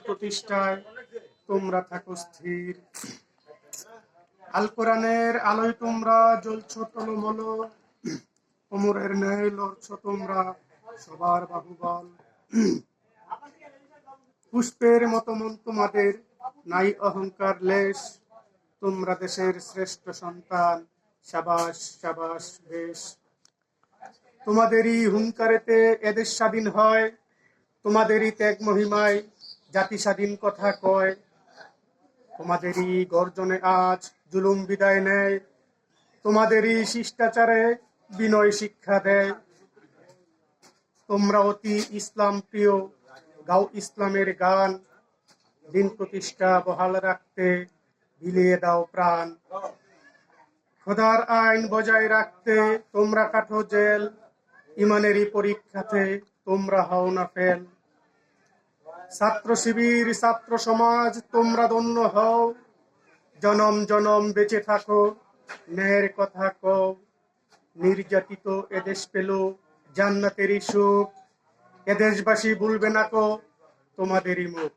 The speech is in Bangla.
প্রতিষ্ঠায় তোমরা থাকো স্থির। আল কোরআনের আলোয় তোমরা জ্বলছ টলমল, ওমরের ন্যায় লড়ছ তোমরা সবার বাহুবল। পুষ্পের মতো মন তোমাদের, নাই অহংকার লেশ, তোমরা দেশের শ্রেষ্ঠ সন্তান, সাবাস সাবাস বেশ। তোমাদেরই হুঙ্কারেতে এদেশ স্বাধীন হয়, তোমাদেরই ত্যাগ মহিমায় জাতি স্বাধীন কথা কয়। তোমাদেরই গর্জনে আজ জুলুম বিদায় নেয়, তোমাদেরই শিষ্টাচারে বিনয় শিক্ষা দেয়। তোমরা অতি ইসলাম প্রিয়, গাও ইসলামের গান, দিন প্রতিষ্ঠা বহাল রাখতে বিলিয়ে দাও প্রাণ। খোদার আইন বজায় রাখতে তোমরা কাটো জেল, ইমানেরই পরীক্ষাতে তোমরা হও না ফেল। ছাত্র শিবির ছাত্র সমাজ তোমরা ধন্য হও, জনম জনম বেঁচে থাকো ন্যায়ের কথা কও। নির্যাতিত এদেশ পেল জান্নাতেরই সুখ, এদেশবাসী ভুলবে না কো তোমাদেরই মুখ।